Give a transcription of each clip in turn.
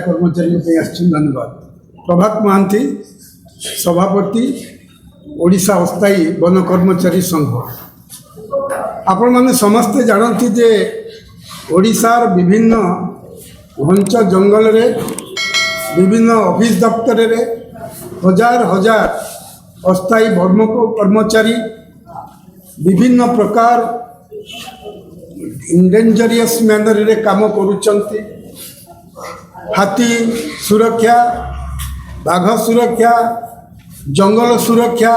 कर्मचारी धन्यवाद। प्रभात महांती सभापति ओडिशा अस्थायी वन कर्मचारी संघ। आपण माने समस्ते जानती जे ओडिशार विभिन्न घंच जंगल रे विभिन्न ऑफिस दफ्तर रे हजार हजार अस्थायी वन कर्मचारी विभिन्न प्रकार इंडेंजरियस मैनर रे काम करुचंती। हाथी सुरक्षा, बाघ सुरक्षा, जंगल सुरक्षा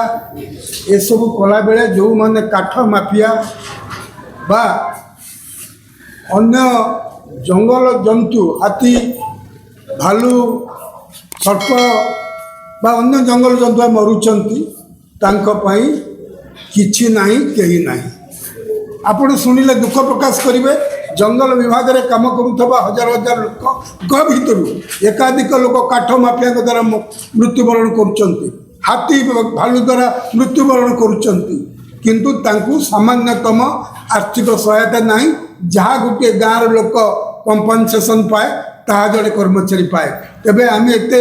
ये सब कला बेले जो माने काठ माफिया बा अन्य जंगल जंतु हाथी भालू सर्प बा अन्य जंगल जंतु मरुचंती तांको पई किछि नाही केही नाही। आपण शुणिले दुख प्रकाश करेंगे। जंगल विभाग रे काम करुवा हजार हजार लोक भितर एकाधिक लोक काठ माफिया द्वारा मृत्युवरण करुँच, हाथी भालू द्वारा मृत्युवरण करुँच, सामान्यतम आर्थिक सहायता नहीं। जहाँ गोटे गाँव लोक कंपनसेसन पाए ता जड़े कर्मचारी पाए। तेबे आम एत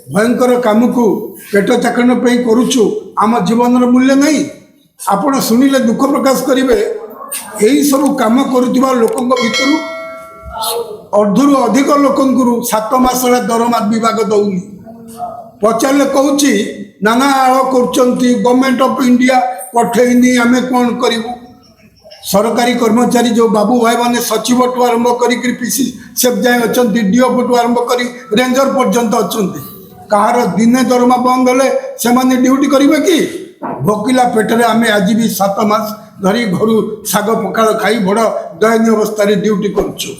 भयंकर काम को पेट चाकण करुचु, आम जीवन मूल्य नहीं। आपण शुणिले दुख प्रकाश करेंगे। यही सब काम करुवा लोकों भितर अर्धु अधिक लोक 7 मास दरमा विभाग दौनी। पचारे कहूँ नाना आड़ कर गवर्नमेंट ऑफ इंडिया पठेनी आम कौन करूँ। सरकारी कर्मचारी जो बाबू भाई मैंने सचिव ठू आरंभ कर पीसी सेफ जाए अच्छा डीओ ठू आरंभ कर रेंजर पर्यंत अच्छा कहार दिने दरमा बंद हेले से ड्यूटी करेंगे कि भोकिला पेटरे आम आज भी 7 मास धरी घर शाग पखाड़ खाई बड़ दयनीय अवस्था ड्यूटी करुचु।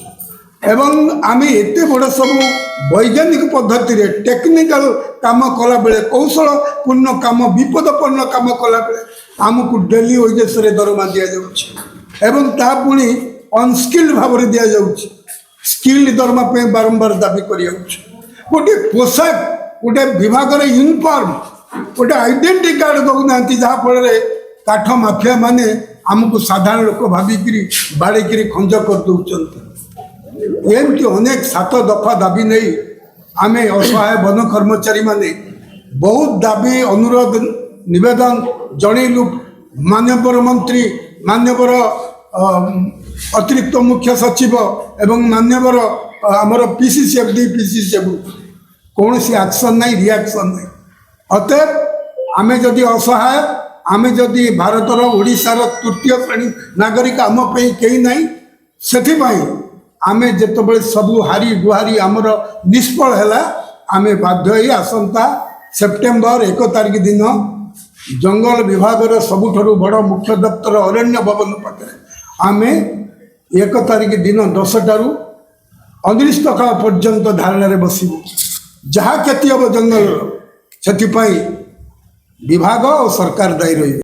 एवं आम एत बड़ सब वैज्ञानिक पद्धति टेक्निकल काम कला बेले कौशलपूर्ण काम विपदपूर्ण काम कला बेले आमको डेली वेजेस दरमा दि जाऊँ ता पुणी अनस्किल्ड भाव में दि जाऊँ। स्किल्ड दरमा बारंबार दाबी कर गोटे पोशाक गोटे विभाग यूनिफॉर्म गोटे आइडेंटिटी कार्ड दौना जहाँफल काठ माफिया माने आमको साधारण लोक भाविकी बाड़े खंज कर दौरान। एमती अनेक 7 दफा दाबी नहीं आम असहाय वन कर्मचारी माने बहुत दाबी अनुरोध निवेदन जनइलु। माननीय मंत्री, माननीय अतिरिक्त मुख्य सचिव एवं माननीय आमर पीसीसीएफ पीसीसीएफ कौन सी एक्शन नहीं, रिएक्शन नहीं। अतएव आमे जदि असहाय, आमे जदि भारतर ओडिशार तृतीय श्रेणी नागरिक आम कहीं नहीं से आमे जितेबाला सबू हारी गुहारी आमर निष्फल है आमे बाध्य आसंता सेप्टेम्बर 1 तारिख दिन जंगल विभाग सबुठ बड़ मुख्य दफ्तर अरण्य भवन पाखे आमे 1 तारिख दिन 10टारू अनिर्दिष्टकाल पर्यंत धारणा बसबू। जहाँ क्षति हम जंगल से विभाग और सरकार दायी रही।